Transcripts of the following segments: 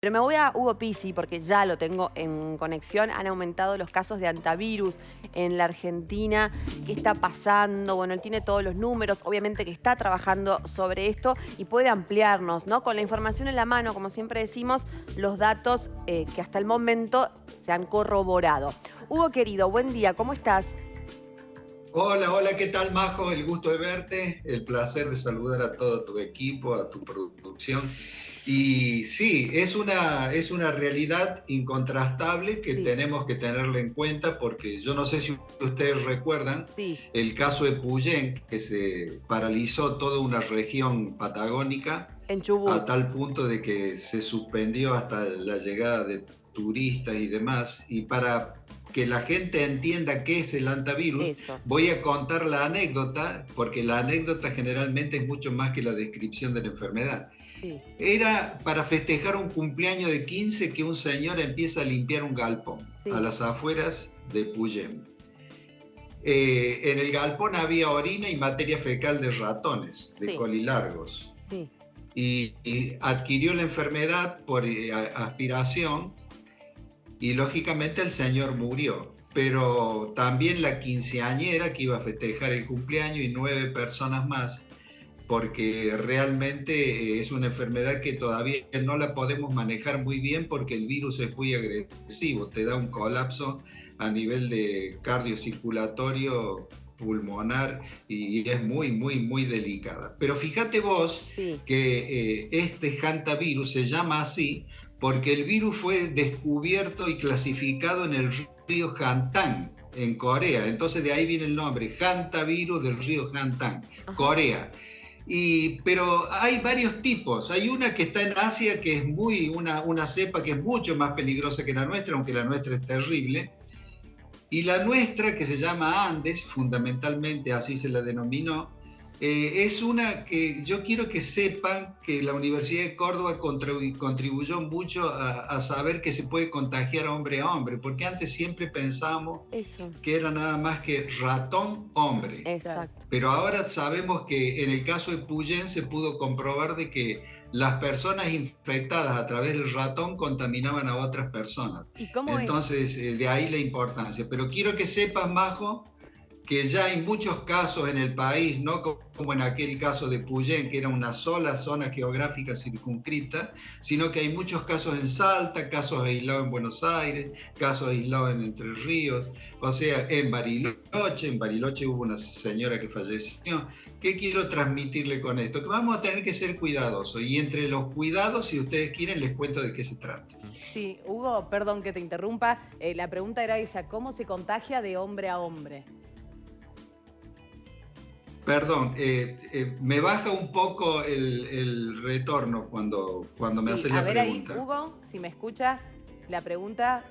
Pero me voy a Hugo Pizzi porque ya lo tengo en conexión. Han aumentado los casos de hantavirus en la Argentina. ¿Qué está pasando? Bueno, él tiene todos los números, obviamente que está trabajando sobre esto y puede ampliarnos, ¿no? Con la información en la mano, como siempre decimos, los datos que hasta el momento se han corroborado. Hugo, querido, buen día, ¿cómo estás? Hola, hola, ¿qué tal, Majo? El gusto de verte, el placer de saludar a todo tu equipo, a tu producción. Y sí, es una realidad incontrastable que Sí, tenemos que tenerla en cuenta porque yo no sé si ustedes recuerdan sí, el caso de Puyén, que se paralizó toda una región patagónica en a Chubut. tal punto de que se suspendió hasta la llegada de turistas y demás. Y para que la gente entienda qué es el hantavirus, Eso, voy a contar la anécdota, porque la anécdota generalmente es mucho más que la descripción de la enfermedad. sí, Era para festejar un cumpleaños de 15 que un señor empieza a limpiar un galpón a sí, las afueras de Puyén. En el galpón había orina y materia fecal de ratones, de sí, colilargos, sí. y adquirió la enfermedad por aspiración y lógicamente el señor murió. Pero también la quinceañera que iba a festejar el cumpleaños y 9 personas más, porque realmente es una enfermedad que todavía no la podemos manejar muy bien porque el virus es muy agresivo, te da un colapso a nivel de cardiocirculatorio, pulmonar y es muy, muy, muy delicada. Pero fíjate vos Sí. que este hantavirus se llama así porque el virus fue descubierto y clasificado en el río Hantan, en Corea. Entonces de ahí viene el nombre, hantavirus del río Hantan, Ajá. Corea. Pero hay varios tipos. Hay una que está en Asia, que es una cepa que es mucho más peligrosa que la nuestra, aunque la nuestra es terrible. Y la nuestra, que se llama Andes, fundamentalmente así se la denominó, es una que yo quiero que sepan que la Universidad de Córdoba contribuyó mucho a saber que se puede contagiar hombre a hombre, porque antes siempre pensábamos Eso, que era nada más que ratón hombre. claro. Exacto. Pero ahora sabemos que en el caso de Puyén se pudo comprobar de que las personas infectadas a través del ratón contaminaban a otras personas. ¿Y cómo es? Entonces, de ahí la importancia. Pero quiero que sepas, Majo, que ya hay muchos casos en el país, no como en aquel caso de Puyén, que era una sola zona geográfica circunscripta, sino que hay muchos casos en Salta, casos aislados en Buenos Aires, casos aislados en Entre Ríos, o sea, en Bariloche hubo una señora que falleció. ¿Qué quiero transmitirle con esto? Que vamos a tener que ser cuidadosos y entre los cuidados, si ustedes quieren, les cuento de qué se trata. Sí, Hugo, perdón que te interrumpa. La pregunta era esa, ¿cómo se contagia de hombre a hombre? Perdón, me baja un poco el retorno cuando me Sí, haces a la ver ahí, pregunta. Hugo, si me escucha, la pregunta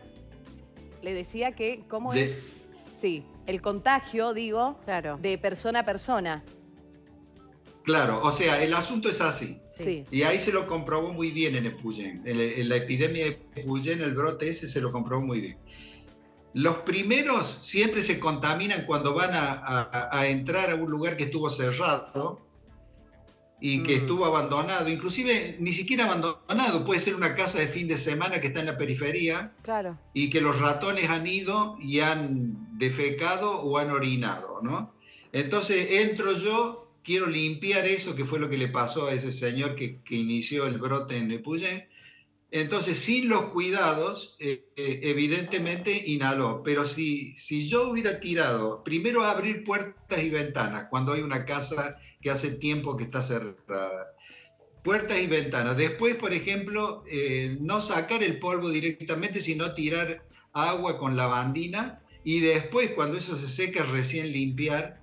le decía que cómo De, es, sí, el contagio, digo, Claro. de persona a persona. claro, o sea, el asunto es así. Sí. Sí, Y ahí se lo comprobó muy bien en Epuyén. En la epidemia de Epuyén, el brote ese se lo comprobó muy bien. Los primeros siempre se contaminan cuando van a entrar a un lugar que estuvo cerrado y que Mm, estuvo abandonado, inclusive ni siquiera abandonado, puede ser una casa de fin de semana que está en la periferia claro. y que los ratones han ido y han defecado o han orinado, ¿no? Entonces entro yo, quiero limpiar eso, que fue lo que le pasó a ese señor que inició el brote en Lepuyén. Entonces, sin los cuidados, evidentemente inhaló. Pero si yo hubiera tirado, primero abrir puertas y ventanas cuando hay una casa que hace tiempo que está cerrada, puertas y ventanas. Después, por ejemplo, no sacar el polvo directamente, sino tirar agua con lavandina y después, cuando eso se seca, recién limpiar.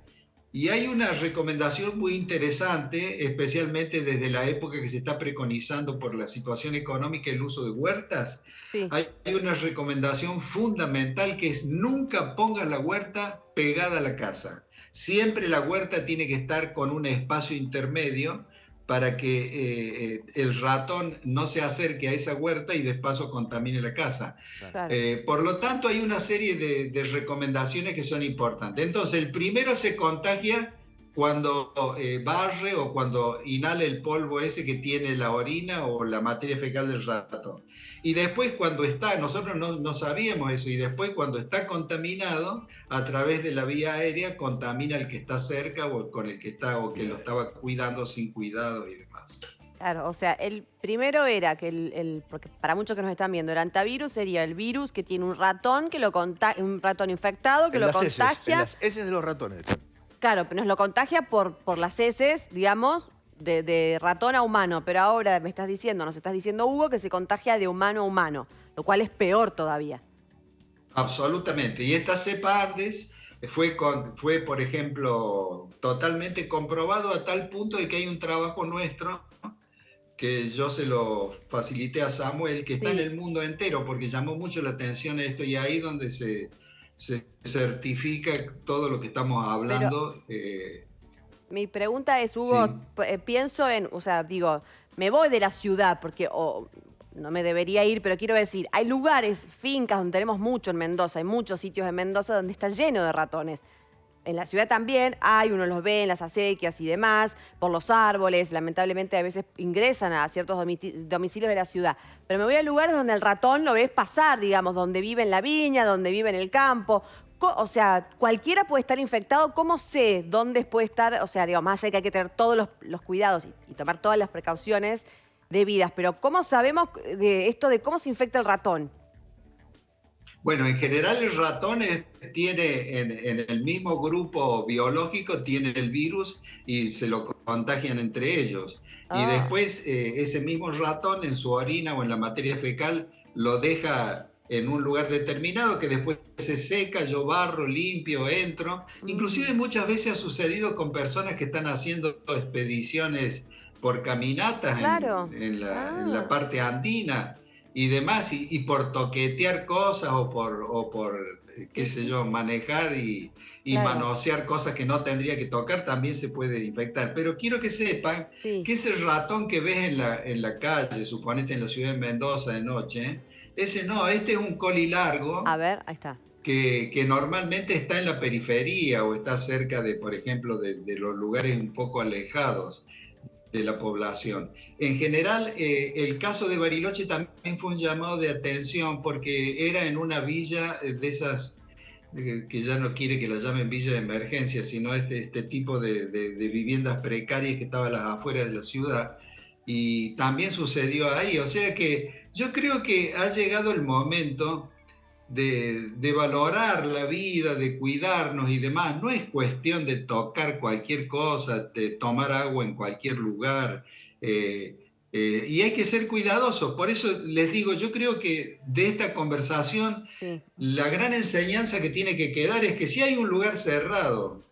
Y hay una recomendación muy interesante, especialmente desde la época que se está preconizando por la situación económica el uso de huertas. Sí. Hay una recomendación fundamental que es nunca pongan la huerta pegada a la casa. Siempre la huerta tiene que estar con un espacio intermedio para que el ratón no se acerque a esa huerta y de paso contamine la casa. Claro. Por lo tanto, hay una serie de recomendaciones que son importantes. Entonces, el primero se contagia cuando barre o cuando inhala el polvo ese que tiene la orina o la materia fecal del ratón. Y después cuando está, nosotros no sabíamos eso, y después cuando está contaminado, a través de la vía aérea, contamina al que está cerca o con el que está o que lo estaba cuidando sin cuidado y demás. Claro, o sea, el primero era que porque para muchos que nos están viendo, el antivirus sería el virus que tiene un ratón que un ratón infectado que En lo las heces, en contagia. las heces de los ratones. Claro, pero nos lo contagia por las heces, digamos, de ratón a humano. Pero ahora nos estás diciendo, Hugo, que se contagia de humano a humano, lo cual es peor todavía. Absolutamente. Y esta cepa Andes fue, por ejemplo, totalmente comprobado a tal punto de que hay un trabajo nuestro que yo se lo facilité a Samuel, que está en el mundo entero, porque llamó mucho la atención esto, y ahí donde se certifica todo lo que estamos hablando. Mi pregunta es, Hugo, pienso o sea, digo, me voy de la ciudad porque no me debería ir, pero quiero decir, hay lugares, fincas donde tenemos mucho en Mendoza, hay muchos sitios en Mendoza donde está lleno de ratones. En la ciudad también uno los ve en las acequias y demás, por los árboles, lamentablemente a veces ingresan a ciertos domicilios de la ciudad. Pero me voy a lugares donde el ratón lo ves pasar, digamos, donde vive en la viña, donde vive en el campo. O sea, cualquiera puede estar infectado. ¿Cómo sé dónde puede estar? O sea, digamos, más allá de que hay que tener todos los cuidados y tomar todas las precauciones debidas. Pero ¿cómo sabemos de esto de cómo se infecta el ratón? Bueno, en general el ratón tiene en el mismo grupo biológico, tiene el virus y se lo contagian entre ellos. Y después ese mismo ratón en su orina o en la materia fecal lo deja en un lugar determinado, que después se seca, yo barro, limpio, entro. Inclusive muchas veces ha sucedido con personas que están haciendo expediciones por caminatas en la parte andina y demás, y por toquetear cosas o por qué sé yo, manejar y manosear cosas que no tendría que tocar, también se puede infectar. Pero quiero que sepan que ese ratón que ves en la calle, suponete en la ciudad de Mendoza de noche, este es un colilargo. A ver, ahí está. Que normalmente está en la periferia o está cerca de, por ejemplo, de los lugares un poco alejados de la población. En general, el caso de Bariloche también fue un llamado de atención porque era en una villa de esas que ya no quiere que la llamen villa de emergencia, sino este tipo de viviendas precarias que estaban a las afueras de la ciudad, y también sucedió ahí. O sea que yo creo que ha llegado el momento de valorar la vida, de cuidarnos y demás. No es cuestión de tocar cualquier cosa, de tomar agua en cualquier lugar, y hay que ser cuidadosos. Por eso les digo, yo creo que de esta conversación la gran enseñanza que tiene que quedar es que si hay un lugar cerrado,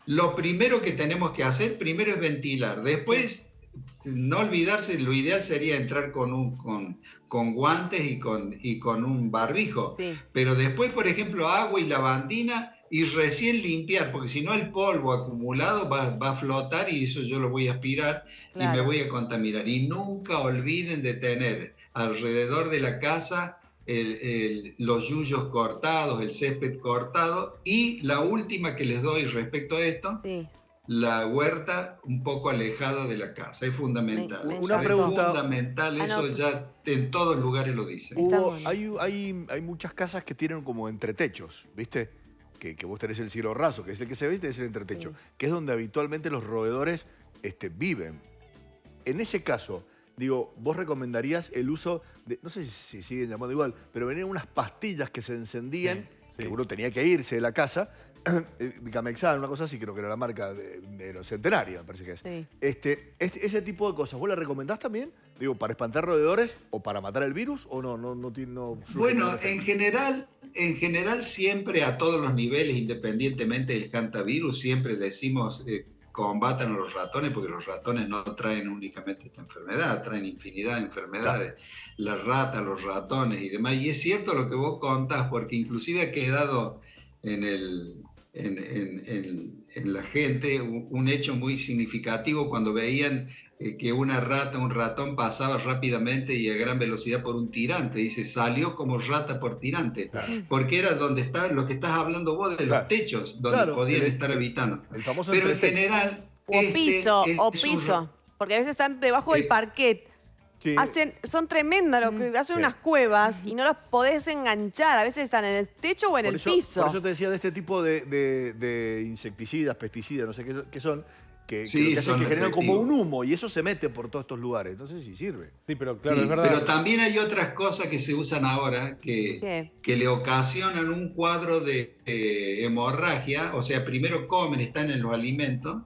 lo primero que tenemos que hacer primero es ventilar, después no olvidarse, lo ideal sería entrar con guantes y con un barbijo, pero después, por ejemplo, agua y lavandina y recién limpiar, porque si no el polvo acumulado va a flotar y eso yo lo voy a aspirar y me voy a contaminar. Y nunca olviden de tener alrededor de la casa los yuyos cortados, el césped cortado, y la última que les doy respecto a esto, la huerta un poco alejada de la casa. Es fundamental. Una pregunta. Es fundamental, eso ya en todos lugares lo dicen. Hugo, hay muchas casas que tienen como entretechos, ¿viste? Que vos tenés el cielo raso, que es el que se ve y tenés el entretecho, que es donde habitualmente los roedores viven. En ese caso, digo, vos recomendarías el uso de, no sé si siguen llamando igual, pero venían unas pastillas que se encendían, que uno tenía que irse de la casa, Gamexal, una cosa así, creo que era la marca de los Centenario, me parece que es. Ese tipo de cosas, ¿vos la recomendás también? Digo, ¿para espantar roedores o para matar el virus? ¿O no? Bueno, en general siempre a todos los niveles, independientemente del hantavirus, siempre decimos combatan a los ratones, porque los ratones no traen únicamente esta enfermedad, traen infinidad de enfermedades, las ratas, los ratones y demás. Y es cierto lo que vos contás, porque inclusive ha quedado en en la gente un hecho muy significativo cuando veían que una rata, un ratón pasaba rápidamente y a gran velocidad por un tirante. Dice, salió como rata por tirante, Claro. porque era donde está lo que estás hablando vos de Claro. los techos, donde Claro, podían estar habitando. el famoso Pero en entretecho. general, O piso, o es piso. Porque a veces están debajo del parquet. Sí. Son tremendas, lo que hacen Sí. unas cuevas y no los podés enganchar. A veces están en el techo o en el piso. Por eso te decía de este tipo de insecticidas, pesticidas, no sé qué son, que Sí, lo que hacen es son que generan como efectivos. un humo y eso se mete por todos estos lugares. Entonces sí sirve. Sí, pero claro, Sí, es verdad. pero también hay otras cosas que se usan ahora ¿Qué? que le ocasionan un cuadro de hemorragia. O sea, primero comen, están en los alimentos,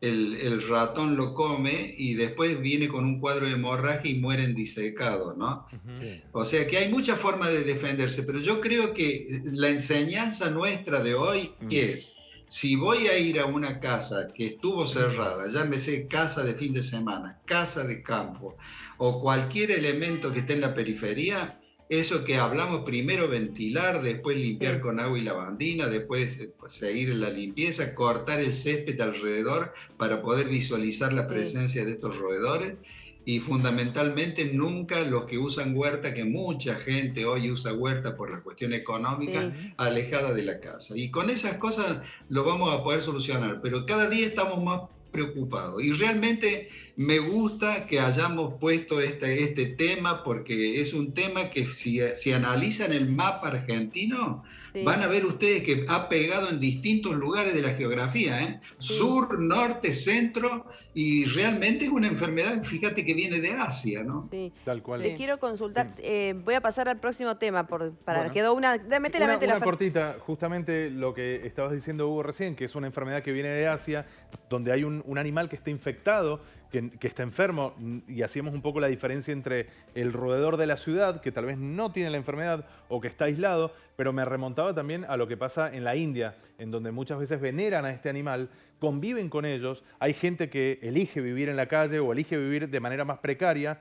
el ratón lo come y después viene con un cuadro de hemorragia y mueren disecados, ¿no? Sí. O sea que hay muchas formas de defenderse, pero yo creo que la enseñanza nuestra de hoy es, si voy a ir a una casa que estuvo cerrada, llámese casa de fin de semana, casa de campo o cualquier elemento que esté en la periferia, eso que hablamos, primero ventilar, después limpiar Sí. con agua y lavandina, después seguir en la limpieza, cortar el césped alrededor para poder visualizar la Sí. presencia de estos roedores. Y fundamentalmente nunca los que usan huerta, que mucha gente hoy usa huerta por la cuestión económica, Sí. alejada de la casa. Y con esas cosas lo vamos a poder solucionar, pero cada día estamos más preocupados. Y realmente me gusta que hayamos puesto este tema, porque es un tema que si analizan el mapa argentino, Sí. van a ver ustedes que ha pegado en distintos lugares de la geografía, ¿eh? Sí. Sur, norte, centro, y realmente es una enfermedad, fíjate que viene de Asia, ¿no? Sí. Tal cual. Te quiero consultar, voy a pasar al próximo tema, para Bueno. quedó una... Métela, métela, Una Fer. cortita, justamente lo que estabas diciendo, Hugo, recién, que es una enfermedad que viene de Asia, donde hay un animal que está infectado, que está enfermo, y hacíamos un poco la diferencia entre el roedor de la ciudad, que tal vez no tiene la enfermedad o que está aislado, pero me remontaba también a lo que pasa en la India, en donde muchas veces veneran a este animal, conviven con ellos, hay gente que elige vivir en la calle o elige vivir de manera más precaria,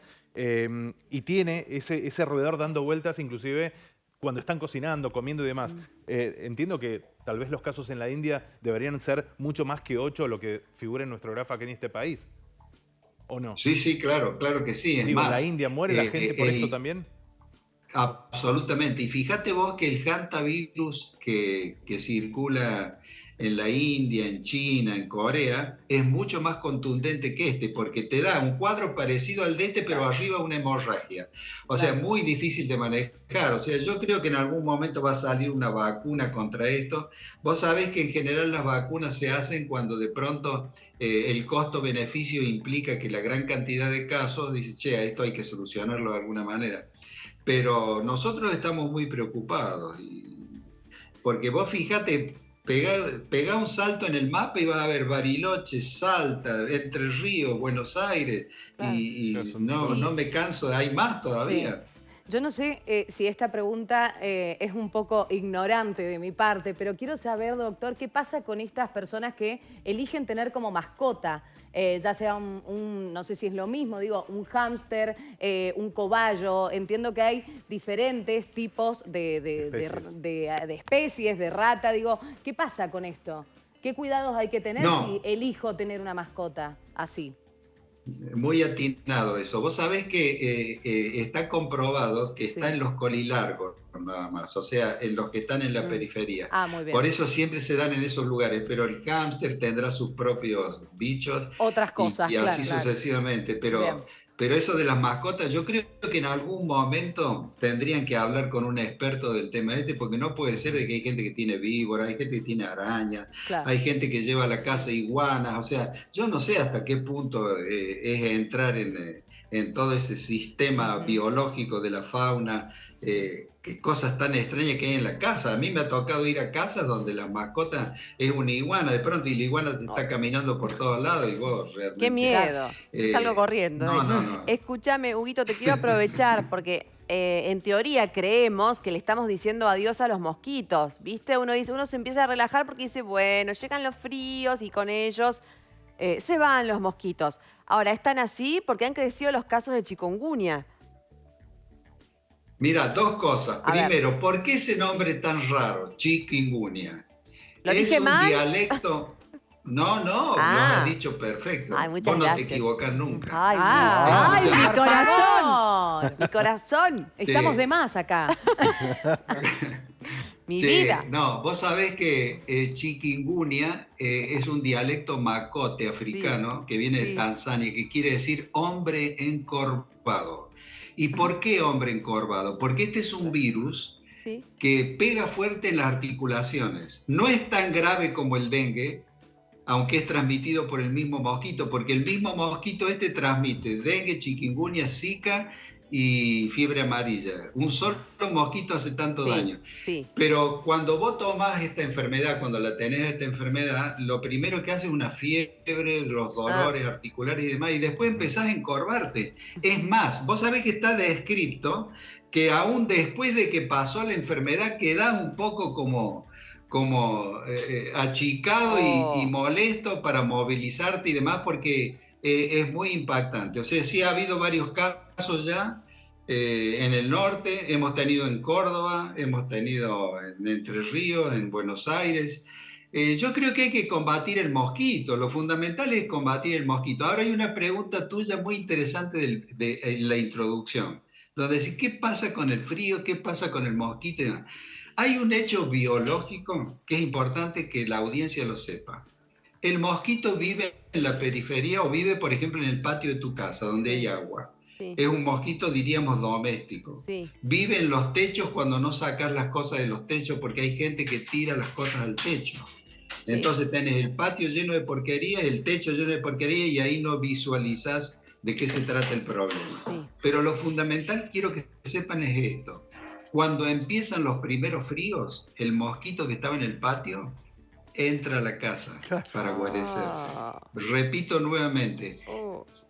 y tiene ese roedor dando vueltas, inclusive cuando están cocinando, comiendo y demás. Entiendo que tal vez los casos en la India deberían ser mucho más que 8 lo que figura en nuestro grafo aquí en este país. ¿O no? Sí, sí, claro, claro que sí. Es Digo, ¿en más, la India muere la gente por esto también? Absolutamente. Y fíjate vos que el hantavirus que circula en la India, en China, en Corea, es mucho más contundente que este, porque te da un cuadro parecido al de este, pero arriba una hemorragia. O sea, muy difícil de manejar. O sea, yo creo que en algún momento va a salir una vacuna contra esto. Vos sabés que en general las vacunas se hacen cuando de pronto el costo-beneficio implica que la gran cantidad de casos dice, che, esto hay que solucionarlo de alguna manera. Pero estamos muy preocupados, porque vos fíjate, pegá un salto en el mapa y vas a ver Bariloche, Salta, Entre Ríos, Buenos Aires, Claro. y Sí. no me canso, hay más todavía. Yo no sé si esta pregunta es un poco ignorante de mi parte, pero quiero saber, doctor, ¿qué pasa con estas personas que eligen tener como mascota? Ya sea no sé si es lo mismo, digo, un hámster, un cobayo. Entiendo que hay diferentes tipos de especies, de rata. Digo, ¿qué pasa con esto? ¿Qué cuidados hay que tener si elijo tener una mascota así? Muy atinado eso. Vos sabés que está comprobado que está en los colilargos nada más, o sea, en los que están en la periferia. Ah, muy bien. Por eso siempre se dan en esos lugares, pero el hámster tendrá sus propios bichos. Otras cosas, y así claro. sucesivamente. Bien. Pero eso de las mascotas, yo creo que en algún momento tendrían que hablar con un experto del tema porque no puede ser de que hay gente que tiene víboras, hay gente que tiene arañas, Claro. hay gente que lleva a la casa iguanas, o sea, yo no sé hasta qué punto es entrar en todo ese sistema biológico de la fauna, qué cosas tan extrañas que hay en la casa. A mí me ha tocado ir a casas donde la mascota es una iguana, de pronto, y la iguana te está caminando por todos lados y vos realmente... ¡Qué miedo! Yo salgo corriendo. No. Escúchame, Huguito, te quiero aprovechar porque en teoría creemos que le estamos diciendo adiós a los mosquitos, ¿viste? Uno se empieza a relajar porque dice, bueno, llegan los fríos y con ellos se van los mosquitos. Ahora, están así porque han crecido los casos de chikungunya. Mira, dos cosas. A ver. Primero, ¿por qué ese nombre tan raro, chikungunya? ¿Lo es dije un mal? dialecto. No, lo has dicho perfecto. Ay, muchas Vos no gracias. te equivocas nunca. Ay, Ah, mi por corazón. favor. Mi corazón. Estamos Sí. de más acá. Mi Sí, vida. no, vos sabés que chikungunya es un dialecto macote africano que viene de sí. Tanzania, que quiere decir hombre encorvado. ¿Y por qué hombre encorvado? Porque este es un virus Sí. que pega fuerte en las articulaciones. No es tan grave como el dengue, aunque es transmitido por el mismo mosquito, porque el mismo mosquito este transmite dengue, chikungunya, zika y fiebre amarilla. Un solo mosquito hace tanto Sí, daño. sí. Pero cuando vos tomás esta enfermedad, cuando la tenés esta enfermedad, lo primero que hace es una fiebre, los dolores articulares y demás, y después empezás a encorvarte. Es más, vos sabés que está descrito que aún después de que pasó la enfermedad quedás un poco como achicado y molesto para movilizarte y demás, porque es muy impactante. O sea, sí ha habido varios casos ya en el norte, hemos tenido en Córdoba, hemos tenido en Entre Ríos, en Buenos Aires. Yo creo que hay que combatir el mosquito, lo fundamental es combatir el mosquito. Ahora hay una pregunta tuya muy interesante de la introducción, donde decís, ¿qué pasa con el frío? ¿Qué pasa con el mosquito? Hay un hecho biológico que es importante que la audiencia lo sepa. El mosquito vive en la periferia o vive, por ejemplo, en el patio de tu casa, donde hay agua. Sí. Es un mosquito, diríamos, doméstico. Sí. Vive en los techos cuando no sacas las cosas de los techos, porque hay gente que tira las cosas al techo. Entonces tenés el patio lleno de porquería, el techo lleno de porquería, y ahí no visualizás de qué se trata el problema. Sí. Pero lo fundamental, quiero que sepan, es esto. Cuando empiezan los primeros fríos, el mosquito que estaba en el patio entra a la casa para guarecerse. Repito nuevamente,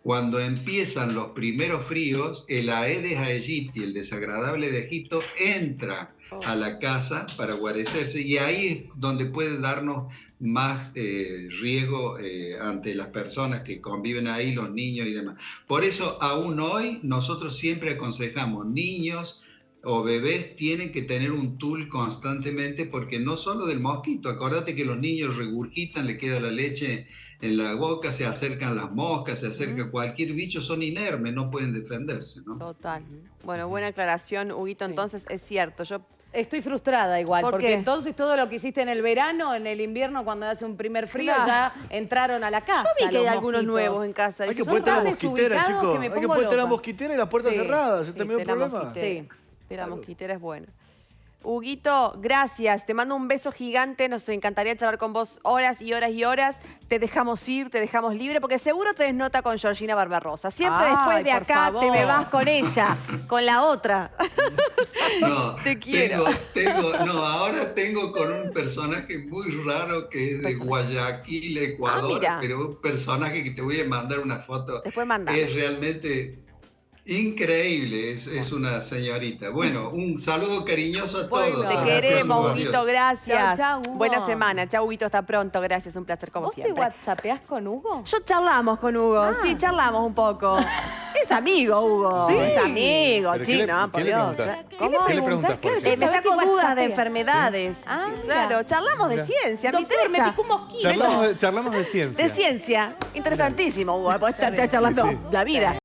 cuando empiezan los primeros fríos, el Aedes aegypti, el desagradable de Egipto, entra a la casa para guarecerse, y ahí es donde puede darnos más riesgo ante las personas que conviven ahí, los niños y demás. Por eso, aún hoy, nosotros siempre aconsejamos niños o bebés tienen que tener un tul constantemente, porque no solo del mosquito, acordate que los niños regurgitan, le queda la leche en la boca, se acercan las moscas, se acerca cualquier bicho, son inermes, no pueden defenderse, ¿no? Total. Bueno, buena aclaración, Huguito. Sí. Entonces, es cierto, yo... Estoy frustrada igual, ¿Por porque qué? entonces todo lo que hiciste en el verano, en el invierno, cuando hace un primer frío, Claro. ya entraron a la casa. Yo vi que hay los algunos mosquitos. nuevos en casa. Hay que Son ponerte la tan mosquitera, desubicados chicos. que me Hay que pongo ponerte la loca. mosquitera y las puertas Sí. cerradas. ¿Se Sí, terminó el la problema? mosquitera. Sí. La Claro. mosquitera es buena. Huguito, gracias. Te mando un beso gigante. Nos encantaría charlar con vos horas y horas y horas. Te dejamos ir, te dejamos libre, porque seguro tenés nota con Georgina Barbarosa. Siempre Ay, después de por acá favor. te me vas con ella, con la otra. No, Te quiero. Ahora tengo con un personaje muy raro que es de Guayaquil, Ecuador, mira. pero un personaje que te voy a mandar una foto. Después mandame. Es realmente increíble, es una señorita. Bueno, un saludo cariñoso a Bueno. todos. Te Gracias, queremos, Hugo. Huguito, Adiós. gracias. Chau, chau, Hugo. Buena semana. Chau, Huguito, hasta pronto. Gracias, un placer como ¿Vos te siempre. whatsappeás con Hugo? Yo charlamos con Hugo, sí, charlamos un poco. Es amigo, Hugo. Sí. Es amigo, ¿Pero qué le- chino, qué por le Dios. preguntás? ¿Cómo? ¿Qué le preguntás? Claro, por qué? que Me sabés saco que dudas de whatsappea. enfermedades. Ah, Claro, mira. charlamos de Mira. ciencia, me Doctor, me interesa. picó un mosquito. Charlamos de ciencia. De ciencia. Interesantísimo, Hugo. Podés estar charlando Sí. la vida.